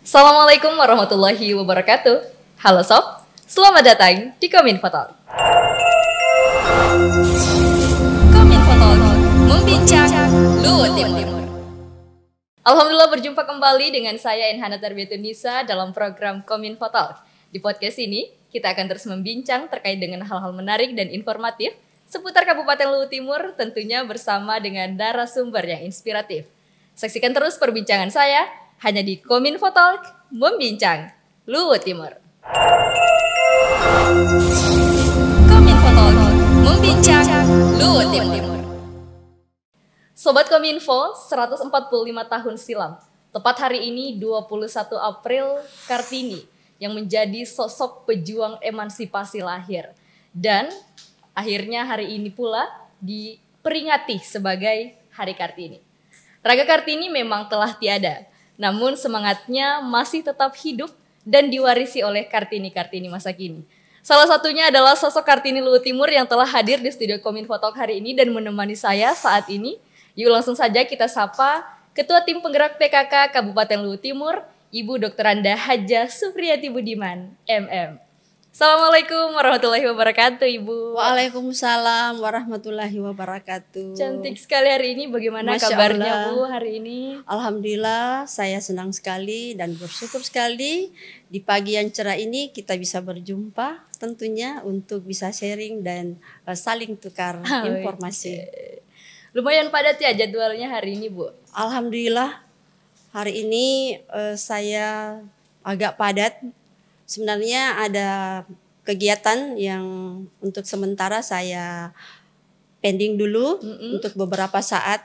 Assalamualaikum warahmatullahi wabarakatuh. Halo Sob, selamat datang di Kominfo Talk. Kominfo Talk, membincang Luhut Timur. Alhamdulillah berjumpa kembali dengan saya Enhana Tarbiyatun-Nisa dalam program Kominfo Talk. Di podcast ini, kita akan terus membincang terkait dengan hal-hal menarik dan informatif seputar Kabupaten Luhut Timur, tentunya bersama dengan narasumber yang inspiratif. Saksikan terus perbincangan saya hanya di Kominfo Talk, membincang Luhut Timur. Kominfo Talk, membincang Luhut Timur. Sobat Kominfo, 145 tahun silam, tepat hari ini 21 April, Kartini yang menjadi sosok pejuang emansipasi lahir. Dan akhirnya hari ini pula diperingati sebagai Hari Kartini. Raga Kartini memang telah tiada, namun semangatnya masih tetap hidup dan diwarisi oleh Kartini-Kartini masa kini. Salah satunya adalah sosok Kartini Luhut Timur yang telah hadir di studio Kominfo Talk hari ini dan menemani saya saat ini. Yuk langsung saja kita sapa Ketua Tim Penggerak PKK Kabupaten Luhut Timur, Ibu Dr. Anda Hajah Supriyati Budiman, MM. Assalamualaikum warahmatullahi wabarakatuh, Ibu. Waalaikumsalam warahmatullahi wabarakatuh. Cantik sekali hari ini. Bagaimana Masya kabarnya, Allah. Bu, hari ini? Alhamdulillah, saya senang sekali dan bersyukur sekali di pagi yang cerah ini kita bisa berjumpa tentunya untuk bisa sharing dan saling tukar informasi. Lumayan padat ya jadwalnya hari ini, Bu. Alhamdulillah, hari ini saya agak padat. Sebenarnya ada kegiatan yang untuk sementara saya pending dulu untuk beberapa saat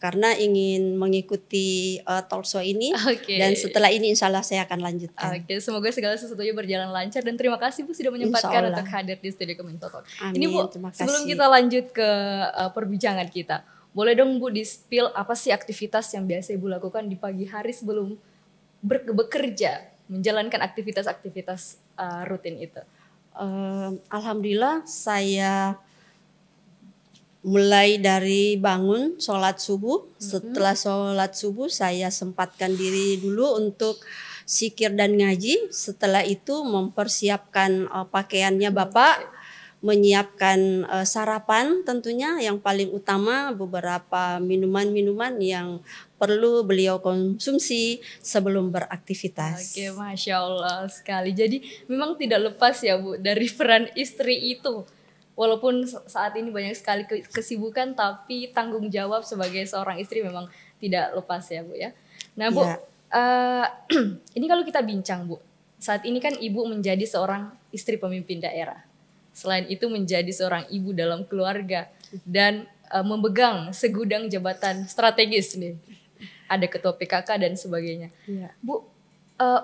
karena ingin mengikuti talk show ini. Dan setelah ini insya Allah saya akan lanjutkan. Semoga segala sesuatunya berjalan lancar dan terima kasih Bu sudah menyempatkan untuk hadir di studio Kominfo Talk. Ini Bu, sebelum kita lanjut ke perbincangan kita, boleh dong Bu di-spill apa sih aktivitas yang biasa Ibu lakukan di pagi hari sebelum bekerja, menjalankan aktivitas-aktivitas rutin itu? Alhamdulillah saya mulai dari bangun sholat subuh. Setelah sholat subuh saya sempatkan diri dulu untuk zikir dan ngaji. Setelah itu mempersiapkan pakaiannya Bapak, menyiapkan sarapan tentunya yang paling utama beberapa minuman-minuman yang perlu beliau konsumsi sebelum beraktivitas. Masya Allah sekali. Jadi memang tidak lepas ya Bu dari peran istri itu. Walaupun saat ini banyak sekali kesibukan, tapi tanggung jawab sebagai seorang istri memang tidak lepas ya Bu ya. Nah Bu, ini kalau kita bincang Bu, saat ini kan Ibu menjadi seorang istri pemimpin daerah. Selain itu menjadi seorang ibu dalam keluarga dan memegang segudang jabatan strategis nih. Ada ketua PKK dan sebagainya. Bu,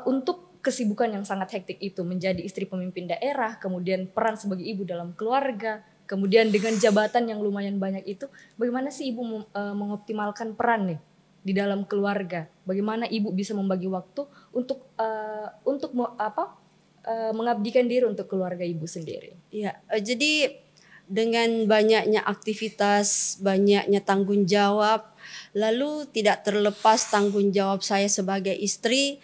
untuk kesibukan yang sangat hektik itu menjadi istri pemimpin daerah, kemudian peran sebagai ibu dalam keluarga, kemudian dengan jabatan yang lumayan banyak itu, bagaimana sih Ibu mengoptimalkan peran nih di dalam keluarga? Bagaimana Ibu bisa membagi waktu untuk mengabdikan diri untuk keluarga Ibu sendiri? Ya, jadi dengan banyaknya aktivitas, banyaknya tanggung jawab, lalu tidak terlepas tanggung jawab saya sebagai istri.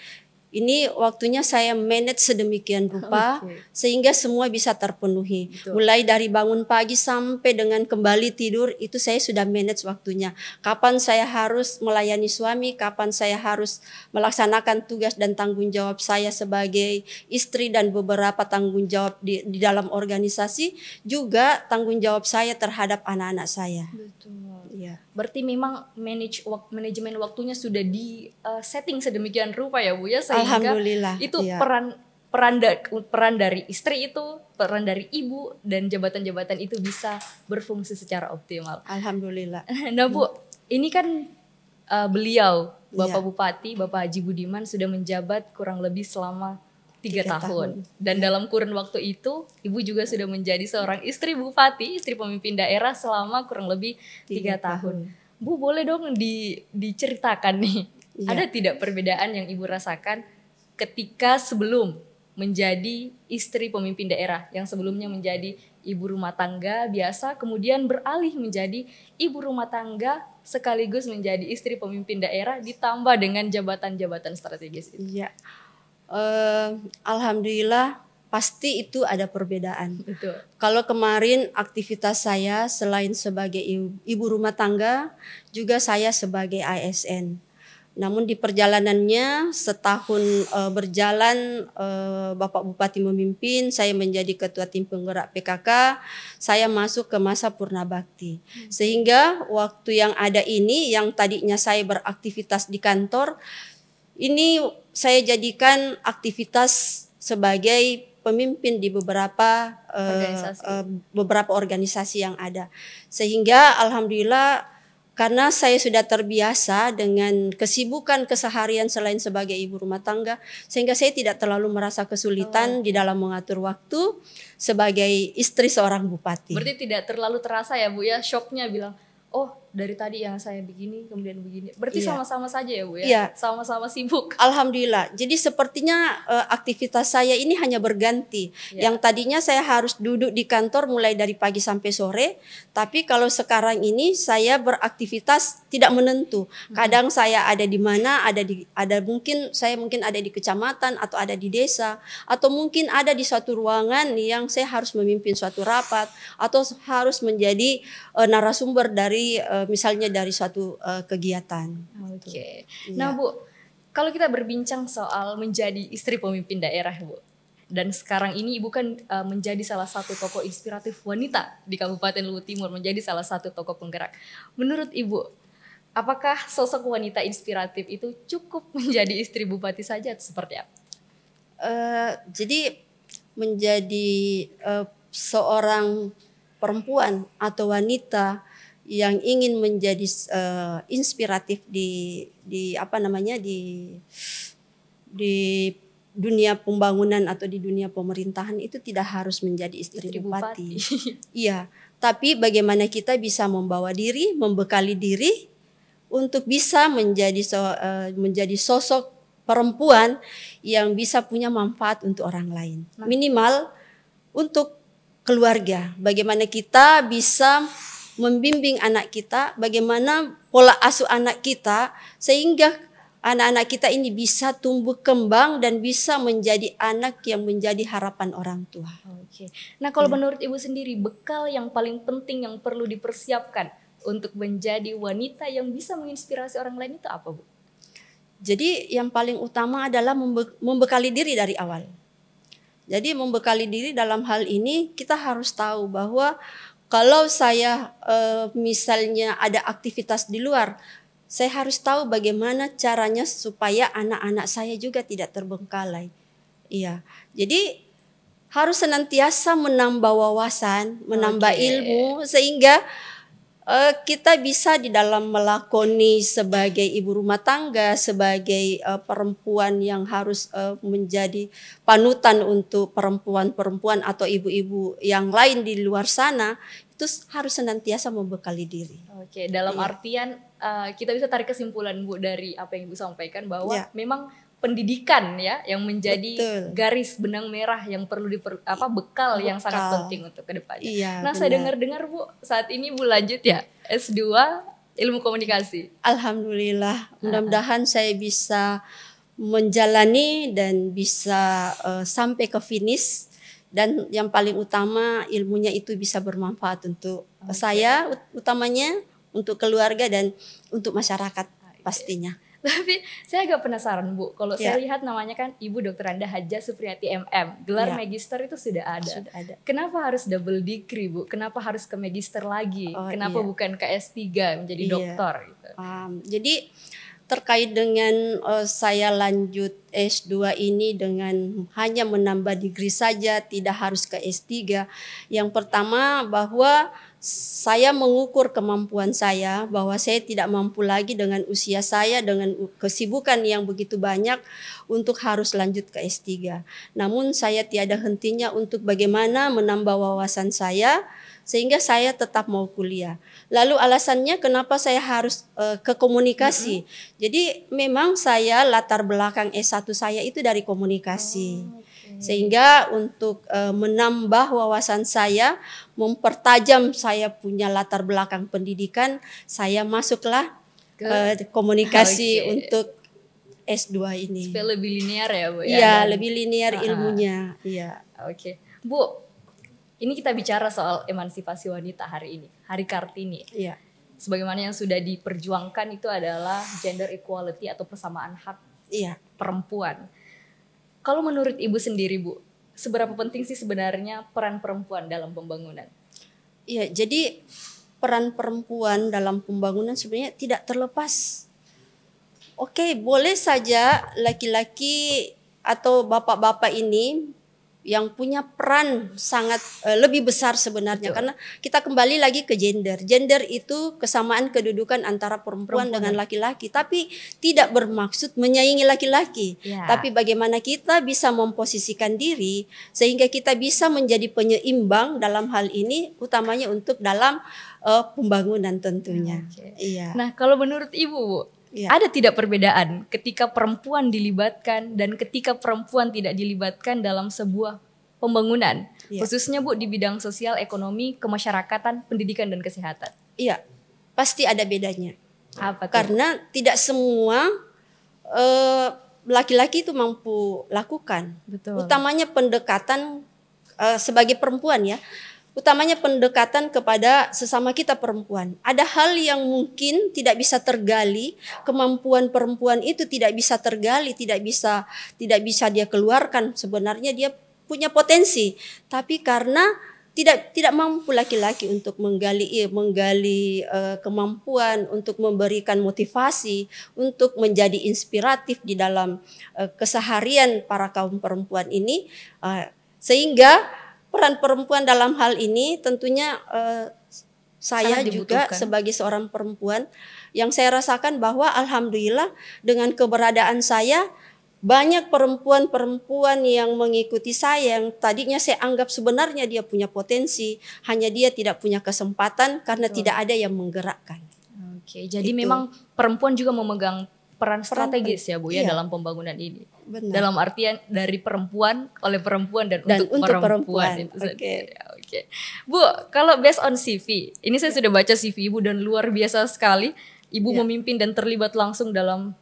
Ini waktunya saya manage sedemikian rupa sehingga semua bisa terpenuhi. Mulai dari bangun pagi sampai dengan kembali tidur itu saya sudah manage waktunya. Kapan saya harus melayani suami, kapan saya harus melaksanakan tugas dan tanggung jawab saya sebagai istri dan beberapa tanggung jawab di dalam organisasi, juga tanggung jawab saya terhadap anak-anak saya. Betul. Ya. Berarti memang manajemen waktunya sudah di setting sedemikian rupa ya Bu ya, sehingga itu peran dari istri itu, peran dari ibu dan jabatan-jabatan itu bisa berfungsi secara optimal. Alhamdulillah. Nah Bu, ini kan beliau Bapak Bupati, Bapak Haji Budiman sudah menjabat kurang lebih selama 3 tahun. Dan dalam kurun waktu itu, Ibu juga sudah menjadi seorang istri bupati, istri pemimpin daerah selama kurang lebih 3 tahun. Bu, boleh dong diceritakan nih, ada tidak perbedaan yang Ibu rasakan ketika sebelum menjadi istri pemimpin daerah, yang sebelumnya menjadi ibu rumah tangga biasa, kemudian beralih menjadi ibu rumah tangga sekaligus menjadi istri pemimpin daerah ditambah dengan jabatan-jabatan strategis itu? Iya. Alhamdulillah pasti itu ada perbedaan. Betul. Kalau kemarin aktivitas saya selain sebagai ibu rumah tangga, juga saya sebagai ASN. Namun di perjalanannya setahun berjalan, Bapak Bupati memimpin, saya menjadi ketua tim penggerak PKK, saya masuk ke masa purna bakti. Sehingga waktu yang ada ini, yang tadinya saya beraktivitas di kantor, ini saya jadikan aktivitas sebagai pemimpin di beberapa organisasi yang ada. Sehingga alhamdulillah karena saya sudah terbiasa dengan kesibukan keseharian selain sebagai ibu rumah tangga, sehingga saya tidak terlalu merasa kesulitan di dalam mengatur waktu sebagai istri seorang bupati. Berarti tidak terlalu terasa ya Bu ya, shocknya bilang, oh dari tadi yang saya begini kemudian begini. Berarti sama-sama saja ya Bu ya? Iya. Sama-sama sibuk. Alhamdulillah. Jadi sepertinya aktivitas saya ini hanya berganti. Yang tadinya saya harus duduk di kantor mulai dari pagi sampai sore, tapi kalau sekarang ini saya beraktivitas tidak menentu. Kadang saya ada di mana, mungkin ada di kecamatan atau ada di desa, atau mungkin ada di suatu ruangan yang saya harus memimpin suatu rapat atau harus menjadi narasumber dari misalnya dari suatu kegiatan. Oke. Nah Bu, kalau kita berbincang soal menjadi istri pemimpin daerah Bu, dan sekarang ini Ibu kan menjadi salah satu tokoh inspiratif wanita di Kabupaten Luwu Timur, menjadi salah satu tokoh penggerak. Menurut Ibu, apakah sosok wanita inspiratif itu cukup menjadi istri bupati saja atau seperti apa? Jadi menjadi seorang perempuan atau wanita yang ingin menjadi inspiratif di dunia pembangunan atau di dunia pemerintahan itu tidak harus menjadi istri bupati. Iya, tapi bagaimana kita bisa membawa diri, membekali diri untuk bisa menjadi sosok perempuan yang bisa punya manfaat untuk orang lain. Minimal untuk keluarga. Bagaimana kita bisa membimbing anak kita, bagaimana pola asuh anak kita sehingga anak-anak kita ini bisa tumbuh kembang dan bisa menjadi anak yang menjadi harapan orang tua. Oke. Nah, kalau menurut Ibu sendiri, bekal yang paling penting yang perlu dipersiapkan untuk menjadi wanita yang bisa menginspirasi orang lain itu apa, Bu? Jadi yang paling utama adalah membekali diri dari awal. Jadi membekali diri dalam hal ini kita harus tahu bahwa kalau saya misalnya ada aktivitas di luar, saya harus tahu bagaimana caranya supaya anak-anak saya juga tidak terbengkalai. Iya, jadi harus senantiasa menambah wawasan, menambah ilmu sehingga kita bisa di dalam melakoni sebagai ibu rumah tangga, sebagai perempuan yang harus menjadi panutan untuk perempuan-perempuan atau ibu-ibu yang lain di luar sana, itu harus senantiasa membekali diri. Oke, dalam artian kita bisa tarik kesimpulan Bu dari apa yang Ibu sampaikan bahwa memang pendidikan ya yang menjadi garis benang merah yang perlu bekal yang sangat penting untuk kedepannya. Iya, nah, saya dengar Bu saat ini Bu lanjut ya S2 Ilmu Komunikasi. Alhamdulillah, mudah-mudahan saya bisa menjalani dan bisa sampai ke finish, dan yang paling utama ilmunya itu bisa bermanfaat untuk saya, utamanya untuk keluarga dan untuk masyarakat pastinya. Tapi saya agak penasaran Bu, kalau saya lihat namanya kan Ibu Dr. Anda Hadjah Supriyati MM, gelar magister itu sudah ada. Kenapa harus double degree Bu? Kenapa harus ke magister lagi? Kenapa bukan ke S3 menjadi doktor? Gitu? Jadi terkait dengan saya lanjut S2 ini dengan hanya menambah degree saja, tidak harus ke S3. Yang pertama bahwa saya mengukur kemampuan saya, bahwa saya tidak mampu lagi dengan usia saya, dengan kesibukan yang begitu banyak untuk harus lanjut ke S3. Namun saya tiada hentinya untuk bagaimana menambah wawasan saya, sehingga saya tetap mau kuliah. Lalu alasannya kenapa saya harus ke komunikasi. Jadi memang saya latar belakang S1 S1 saya itu dari komunikasi. Oke. Sehingga untuk menambah wawasan saya, mempertajam saya punya latar belakang pendidikan, saya masuklah komunikasi Oke. untuk S2 ini. Supaya lebih linear ya Bu ya. Iya, dan- lebih linear ilmunya. Iya. Oke. Bu, ini kita bicara soal emansipasi wanita hari ini, Hari Kartini. Iya. Sebagaimana yang sudah diperjuangkan itu adalah gender equality atau persamaan hak Iya. perempuan. Kalau menurut Ibu sendiri Bu, seberapa penting sih sebenarnya peran perempuan dalam pembangunan? Iya, jadi peran perempuan dalam pembangunan sebenarnya tidak terlepas. Oke, boleh saja laki-laki atau bapak-bapak ini yang punya peran sangat lebih besar sebenarnya. Betul. Karena kita kembali lagi ke gender. Gender itu kesamaan kedudukan antara perempuan dengan laki-laki, tapi tidak bermaksud menyaingi laki-laki. Ya. Tapi bagaimana kita bisa memposisikan diri sehingga kita bisa menjadi penyeimbang dalam hal ini, utamanya untuk dalam pembangunan tentunya. Oke. Iya. Nah, kalau menurut Ibu Bu, Iya. ada tidak perbedaan ketika perempuan dilibatkan dan ketika perempuan tidak dilibatkan dalam sebuah pembangunan? Iya. Khususnya Bu di bidang sosial, ekonomi, kemasyarakatan, pendidikan dan kesehatan. Iya, pasti ada bedanya. Apa tuh? Karena tidak semua laki-laki itu mampu lakukan. Betul. Utamanya pendekatan sebagai perempuan ya. Utamanya pendekatan kepada sesama kita perempuan. Ada hal yang mungkin tidak bisa tergali, kemampuan perempuan itu tidak bisa tergali, tidak bisa dia keluarkan. Sebenarnya dia punya potensi, tapi karena tidak mampu laki-laki untuk menggali kemampuan, untuk memberikan motivasi, untuk menjadi inspiratif di dalam keseharian para kaum perempuan ini, sehingga peran perempuan dalam hal ini tentunya saya Sangat juga dibutuhkan. sebagai seorang perempuan yang saya rasakan bahwa alhamdulillah dengan keberadaan saya banyak perempuan-perempuan yang mengikuti saya yang tadinya saya anggap sebenarnya dia punya potensi, hanya dia tidak punya kesempatan karena tidak ada yang menggerakkan. Oke, jadi Itu. memang perempuan juga memegang peran strategis ya Bu ya Iya. dalam pembangunan ini. Benar. Dalam artian dari perempuan, oleh perempuan dan untuk untuk perempuan. perempuan. Itu Oke. sendiri. Oke. Bu, kalau based on CV, ini saya sudah baca CV Ibu dan luar biasa sekali. Ibu Ya. memimpin dan terlibat langsung dalam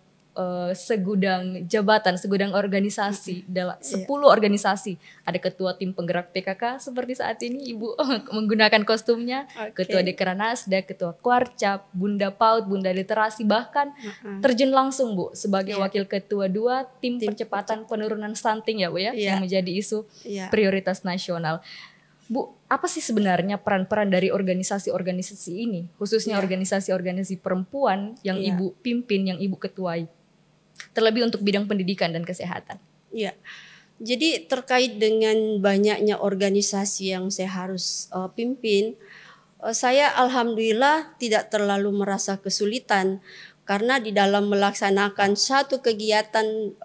segudang jabatan, segudang organisasi, dalam 10 organisasi. Ada ketua tim penggerak PKK seperti saat ini Ibu menggunakan kostumnya, Oke. ketua Dekranasda, ketua Kuarcap, Bunda PAUD, Bunda Literasi, bahkan terjun langsung Bu sebagai wakil ketua 2 tim percepatan penurunan stunting ya Bu ya, Iya. yang menjadi isu Iya. prioritas nasional. Bu, apa sih sebenarnya peran-peran dari organisasi-organisasi ini, khususnya organisasi-organisasi perempuan yang Iya. Ibu pimpin, yang Ibu ketuai, terlebih untuk bidang pendidikan dan kesehatan? Iya. Jadi terkait dengan banyaknya organisasi yang saya harus pimpin, saya alhamdulillah tidak terlalu merasa kesulitan karena di dalam melaksanakan satu kegiatan,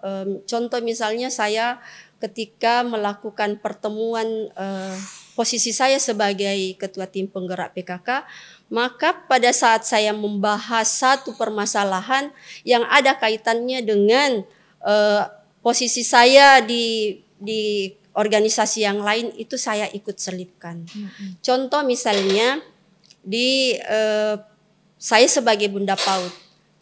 contoh misalnya saya ketika melakukan pertemuan posisi saya sebagai ketua tim penggerak PKK, maka pada saat saya membahas satu permasalahan yang ada kaitannya dengan posisi saya di organisasi yang lain, itu saya ikut selipkan. Contoh misalnya saya sebagai Bunda PAUD,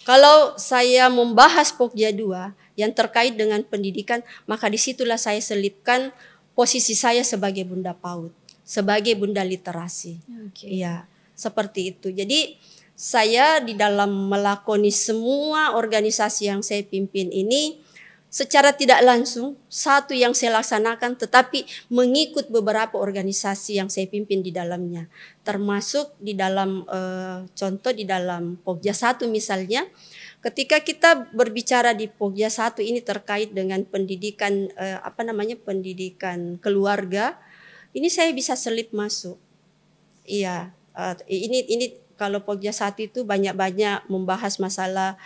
kalau saya membahas Pokja 2 yang terkait dengan pendidikan, maka disitulah saya selipkan posisi saya sebagai Bunda PAUD, sebagai Bunda Literasi. Iya, seperti itu. Jadi saya di dalam melakoni semua organisasi yang saya pimpin ini, secara tidak langsung satu yang saya laksanakan, tetapi mengikut beberapa organisasi yang saya pimpin di dalamnya, termasuk di dalam contoh di dalam Pokja 1 misalnya. Ketika kita berbicara di Pokja 1 ini terkait dengan pendidikan pendidikan keluarga, ini saya bisa selip masuk. Iya, ini kalau Pokja 1 itu banyak-banyak membahas masalah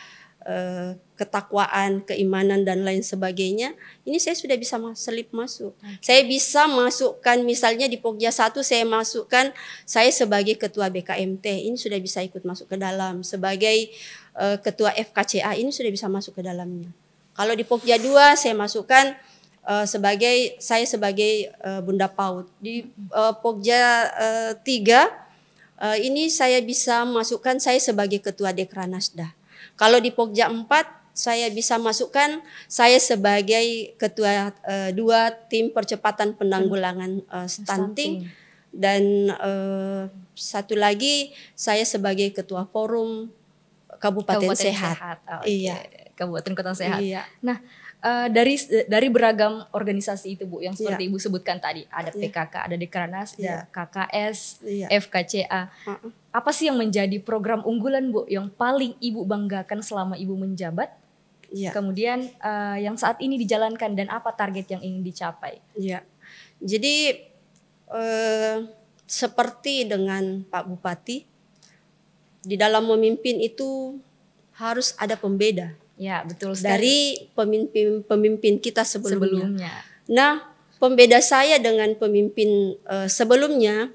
ketakwaan, keimanan dan lain sebagainya. Ini saya sudah bisa selip masuk. Saya bisa masukkan misalnya di Pokja 1 saya masukkan saya sebagai ketua BKMT, ini sudah bisa ikut masuk ke dalam. Sebagai ketua FKCA ini sudah bisa masuk ke dalamnya. Kalau di Pokja 2 saya masukkan saya sebagai Bunda PAUD. Di Pokja 3 ini saya bisa masukkan saya sebagai Ketua Dekranasda. Kalau di Pokja 4 saya bisa masukkan saya sebagai Ketua 2 Tim Percepatan Penanggulangan Stunting. Dan satu lagi saya sebagai Ketua Forum Kabupaten Sehat. Oh, iya. Kabupaten Kota Sehat. Iya. Nah, dari beragam organisasi itu Bu yang seperti Ibu sebutkan tadi, ada PKK, ada Dekranasda, KKS, FKCA. Apa sih yang menjadi program unggulan Bu yang paling Ibu banggakan selama Ibu menjabat? Kemudian yang saat ini dijalankan dan apa target yang ingin dicapai? Jadi seperti dengan Pak Bupati, di dalam memimpin itu harus ada pembeda. Ya, betul sekali. Dari pemimpin kita sebelumnya. Nah, pembeda saya dengan pemimpin sebelumnya,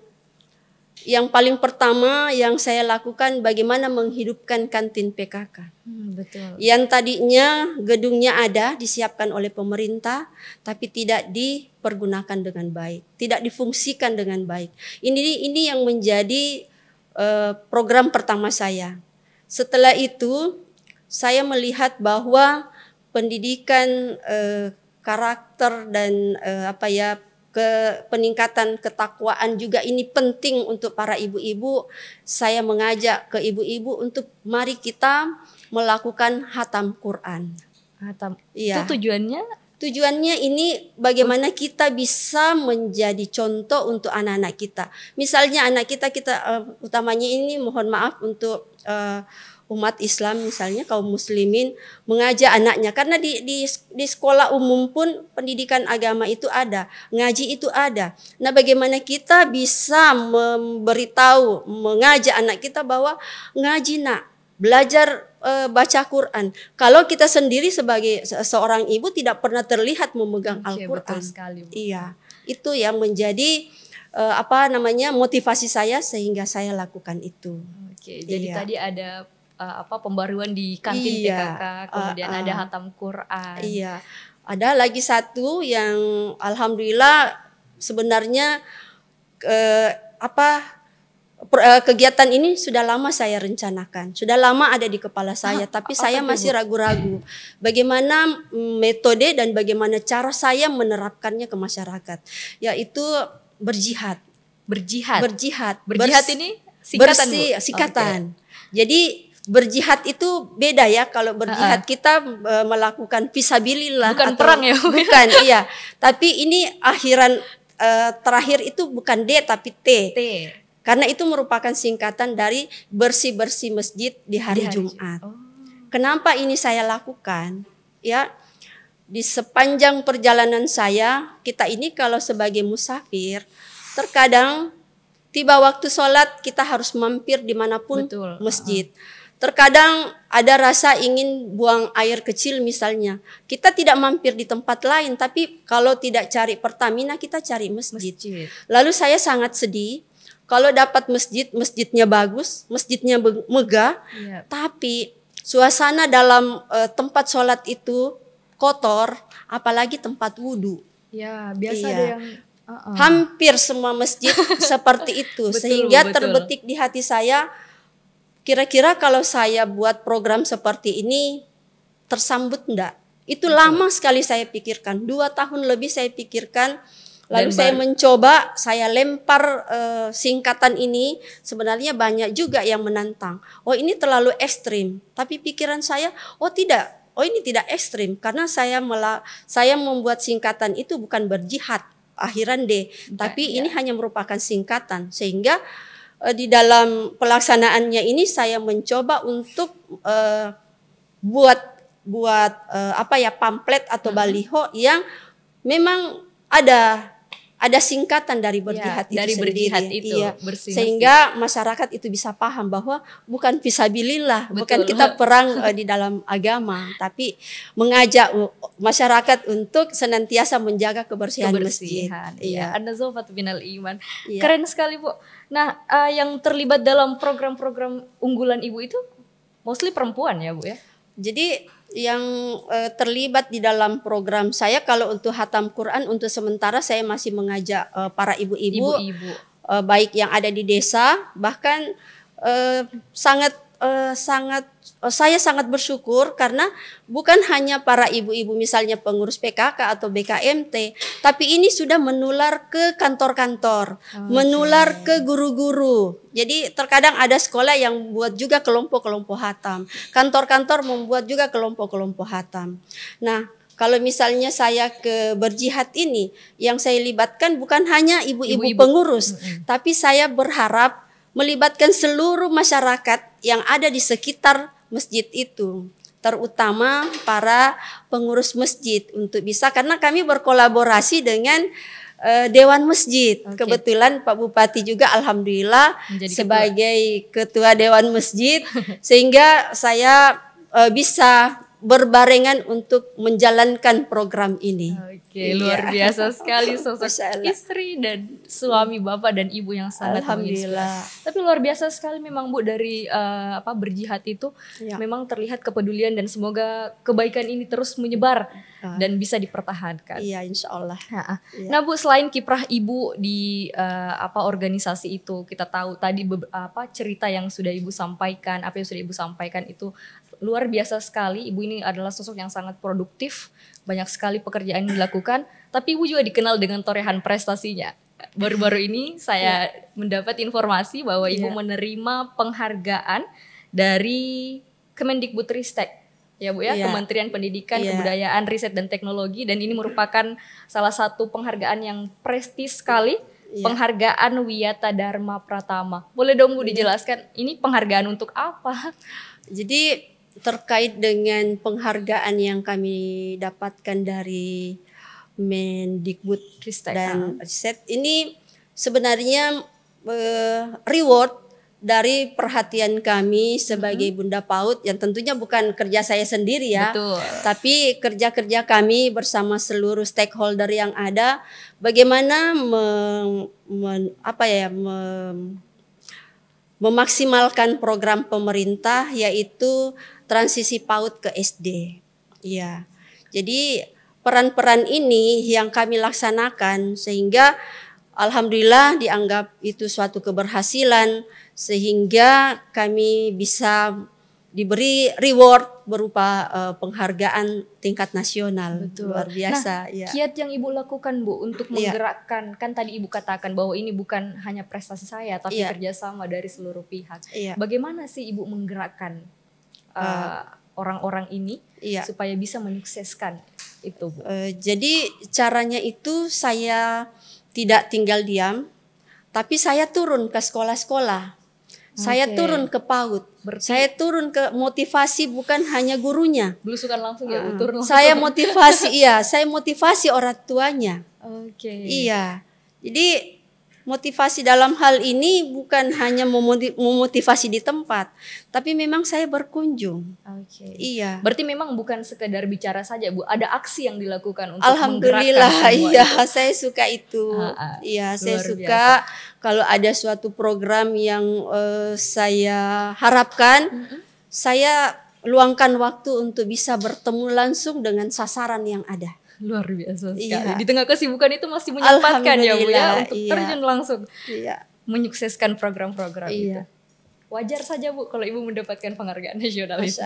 yang paling pertama yang saya lakukan bagaimana menghidupkan kantin PKK. Betul. Yang tadinya gedungnya ada, disiapkan oleh pemerintah, tapi tidak dipergunakan dengan baik, tidak difungsikan dengan baik. Ini yang menjadi program pertama saya. Setelah itu saya melihat bahwa pendidikan karakter dan peningkatan ketakwaan juga ini penting untuk para ibu-ibu. Saya mengajak ke ibu-ibu untuk mari kita melakukan hatam Quran. Itu tujuannya? Tujuannya ini bagaimana kita bisa menjadi contoh untuk anak-anak kita. Misalnya anak kita utamanya ini mohon maaf untuk umat Islam misalnya kaum muslimin mengajak anaknya, karena di sekolah umum pun pendidikan agama itu ada, ngaji itu ada. Nah, bagaimana kita bisa memberitahu, mengajak anak kita bahwa ngaji nak, belajar baca Quran. Kalau kita sendiri sebagai seorang ibu tidak pernah terlihat memegang Al-Quran. Betul sekali, Bu. Iya, itu yang menjadi motivasi saya sehingga saya lakukan itu. Jadi tadi ada pembaruan di kantin PKK, kemudian ada hatam Quran. Iya. Ada lagi satu yang alhamdulillah sebenarnya kegiatan ini sudah lama saya rencanakan, sudah lama ada di kepala saya, tapi saya masih ragu-ragu bagaimana metode dan bagaimana cara saya menerapkannya ke masyarakat, yaitu berjihad. Berjihad ini sikatan. Jadi berjihad itu beda ya. Kalau berjihad kita melakukan fisabilillah, bukan perang ya. Bukan, iya. Tapi ini akhiran terakhir itu bukan D tapi T. Karena itu merupakan singkatan dari bersih-bersih masjid di hari Jumat. Kenapa ini saya lakukan? Ya, di sepanjang perjalanan saya, kita ini kalau sebagai musafir, terkadang tiba waktu sholat kita harus mampir dimanapun masjid. Terkadang ada rasa ingin buang air kecil misalnya. Kita tidak mampir di tempat lain, tapi kalau tidak cari Pertamina kita cari masjid. Lalu saya sangat sedih kalau dapat masjidnya bagus, masjidnya megah, tapi suasana dalam tempat sholat itu kotor, apalagi tempat wudhu. Ya, biasa ada yang hampir semua masjid seperti itu. Sehingga terbetik di hati saya, kira-kira kalau saya buat program seperti ini tersambut enggak? Itu lama sekali saya pikirkan, 2 tahun lebih saya pikirkan. Lalu saya mencoba, saya lempar singkatan ini. Sebenarnya banyak juga yang menantang. Oh, ini terlalu ekstrim. Tapi pikiran saya, oh tidak, oh ini tidak ekstrim. Karena saya membuat singkatan itu bukan berjihad, akhiran D. Tapi ini hanya merupakan singkatan. Sehingga di dalam pelaksanaannya ini saya mencoba untuk buat pamflet atau baliho yang memang ada singkatan dari berjihad itu dari sendiri. Berjihad itu, sehingga masyarakat itu bisa paham bahwa bukan fisabilillah, bukan kita perang di dalam agama, tapi mengajak masyarakat untuk senantiasa menjaga kebersihan masjid. An-nazafatu minal iman. Keren sekali, Bu. Nah, yang terlibat dalam program-program unggulan Ibu itu mostly perempuan ya, Bu ya? Jadi yang terlibat di dalam program saya, kalau untuk hatam Quran untuk sementara saya masih mengajak para ibu-ibu baik yang ada di desa, bahkan saya sangat bersyukur karena bukan hanya para ibu-ibu misalnya pengurus PKK atau BKMT, tapi ini sudah menular ke kantor-kantor, menular ke guru-guru. Jadi terkadang ada sekolah yang buat juga kelompok-kelompok hatam, kantor-kantor membuat juga kelompok-kelompok hatam. Nah, kalau misalnya saya ke berjihad ini, yang saya libatkan bukan hanya ibu-ibu pengurus, tapi saya berharap melibatkan seluruh masyarakat yang ada di sekitar masjid itu, terutama para pengurus masjid untuk bisa, karena kami berkolaborasi dengan Dewan Masjid. Kebetulan Pak Bupati juga alhamdulillah menjadi sebagai ketua Dewan Masjid, sehingga saya bisa berbarengan untuk menjalankan program ini. Oke, luar biasa sekali sosok istri dan suami bapak dan ibu yang sangat menginspirasi. Tapi luar biasa sekali memang Bu, dari berjihad itu memang terlihat kepedulian, dan semoga kebaikan ini terus menyebar dan bisa dipertahankan. Iya, insya Allah. Nah Bu, selain kiprah ibu di organisasi itu, kita tahu tadi cerita yang sudah ibu sampaikan, apa yang sudah ibu sampaikan itu luar biasa sekali. Ibu ini adalah sosok yang sangat produktif, banyak sekali pekerjaan yang dilakukan, tapi ibu juga dikenal dengan torehan prestasinya. Baru-baru ini saya mendapat informasi bahwa ibu menerima penghargaan dari Kemendikbudristek, ya Bu ya, Kementerian Pendidikan, Kebudayaan, Riset dan Teknologi, dan ini merupakan salah satu penghargaan yang prestis sekali, penghargaan Wiyata Dharma Pratama. Boleh dong Bu dijelaskan ini penghargaan untuk apa? Jadi terkait dengan penghargaan yang kami dapatkan dari Mendikbud dan Riset, ini sebenarnya reward dari perhatian kami sebagai Bunda PAUD, yang tentunya bukan kerja saya sendiri ya. Betul. Tapi kerja-kerja kami bersama seluruh stakeholder yang ada, bagaimana memaksimalkan program pemerintah, yaitu transisi PAUD ke SD. Ya, jadi peran-peran ini yang kami laksanakan sehingga alhamdulillah dianggap itu suatu keberhasilan, sehingga kami bisa diberi reward berupa penghargaan tingkat nasional. Betul. Luar biasa. Nah, kiat yang ibu lakukan Bu untuk menggerakkan, kan tadi ibu katakan bahwa ini bukan hanya prestasi saya, tapi kerjasama dari seluruh pihak. Bagaimana sih ibu menggerakkan orang-orang ini supaya bisa menyukseskan itu Bu? Jadi caranya itu saya tidak tinggal diam, tapi saya turun ke sekolah-sekolah. Saya turun ke PAUD, saya turun ke motivasi bukan hanya gurunya. Belusukan langsung ya, turun langsung. Saya motivasi, saya motivasi orang tuanya. Iya, jadi motivasi dalam hal ini bukan hanya memotivasi di tempat, tapi memang saya berkunjung. Iya. Berarti memang bukan sekedar bicara saja Bu, ada aksi yang dilakukan untuk alhamdulillah, iya, saya suka itu. Iya, saya suka kalau ada suatu program yang saya harapkan, saya luangkan waktu untuk bisa bertemu langsung dengan sasaran yang ada. Luar biasa sekali. Di tengah kesibukan itu masih menyempatkan ya Bu ya untuk terjun langsung menyukseskan program-program itu. Wajar saja Bu kalau Ibu mendapatkan penghargaan nasional itu.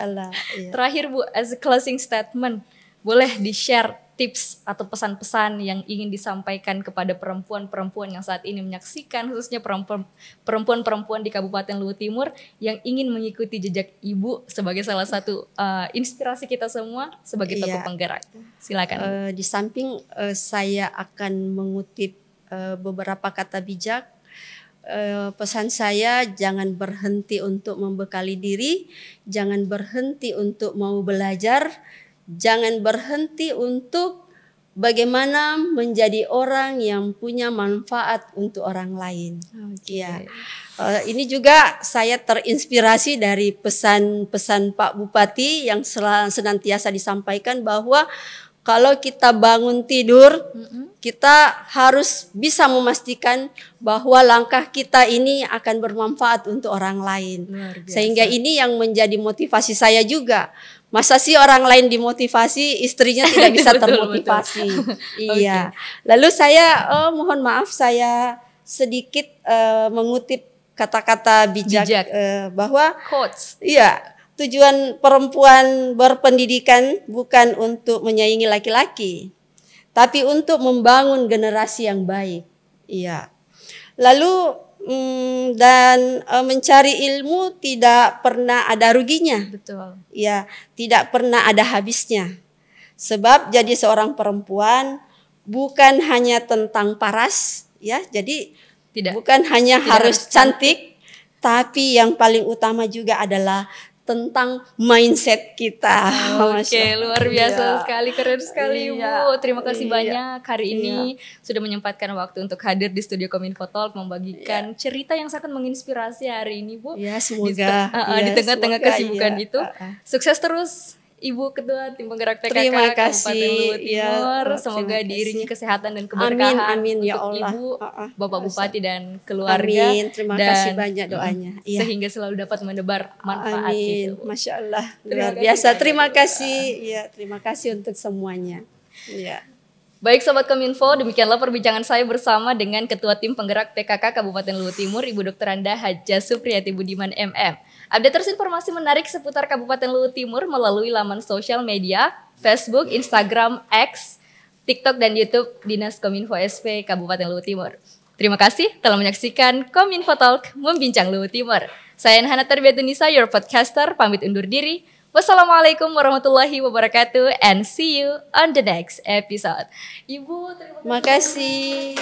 Terakhir Bu, as a closing statement, boleh di-share tips atau pesan-pesan yang ingin disampaikan kepada perempuan-perempuan yang saat ini menyaksikan, khususnya perempuan-perempuan di Kabupaten Luwu Timur yang ingin mengikuti jejak Ibu sebagai salah satu inspirasi kita semua sebagai tokoh penggerak. Silakan. Di samping saya akan mengutip beberapa kata bijak, pesan saya jangan berhenti untuk membekali diri, jangan berhenti untuk mau belajar, jangan berhenti untuk bagaimana menjadi orang yang punya manfaat untuk orang lain. Ini juga saya terinspirasi dari pesan-pesan Pak Bupati yang senantiasa disampaikan bahwa kalau kita bangun tidur, kita harus bisa memastikan bahwa langkah kita ini akan bermanfaat untuk orang lain. Sehingga ini yang menjadi motivasi saya juga. Masa sih orang lain dimotivasi, istrinya tidak bisa termotivasi. Iya. Lalu saya mohon maaf saya sedikit mengutip kata-kata bijak. Bahwa quotes. Iya, tujuan perempuan berpendidikan bukan untuk menyaingi laki-laki, tapi untuk membangun generasi yang baik. Iya. Lalu dan mencari ilmu tidak pernah ada ruginya. Betul. Ya, tidak pernah ada habisnya. Sebab jadi seorang perempuan bukan hanya tentang paras, ya. Jadi bukan hanya harus cantik, tapi yang paling utama juga adalah tentang mindset kita. Oke, luar biasa sekali, keren sekali Bu. Terima kasih banyak hari ini sudah menyempatkan waktu untuk hadir di studio Kominfo Talk membagikan cerita yang sangat menginspirasi hari ini Bu. Ya, semoga di tengah-tengah kesibukan itu. Sukses terus Ibu Ketua Tim Penggerak PKK Kabupaten Luwu Timur. Semoga diiringi kesehatan dan keberkahan amin, untuk ya Allah. Ibu, Bapak Bupati dan keluarga. Amin, terima kasih banyak doanya. Sehingga selalu dapat menebar manfaat amin. itu. Masya Allah, luar biasa. Terima kasih. Ya, terima kasih untuk semuanya. Ya. Baik Sobat Kominfo, demikianlah perbincangan saya bersama dengan Ketua Tim Penggerak PKK Kabupaten Luwu Timur, Ibu Dr. Anda Haja Supriyati Budiman MM. Update terus informasi menarik seputar Kabupaten Luwu Timur melalui laman sosial media, Facebook, Instagram, X, TikTok, dan YouTube Dinas Kominfo SP Kabupaten Luwu Timur. Terima kasih telah menyaksikan Kominfo Talk Membincang Luwu Timur. Saya Hana Terbiatunisa, your podcaster, pamit undur diri. Wassalamualaikum warahmatullahi wabarakatuh and see you on the next episode. Ibu, terima kasih.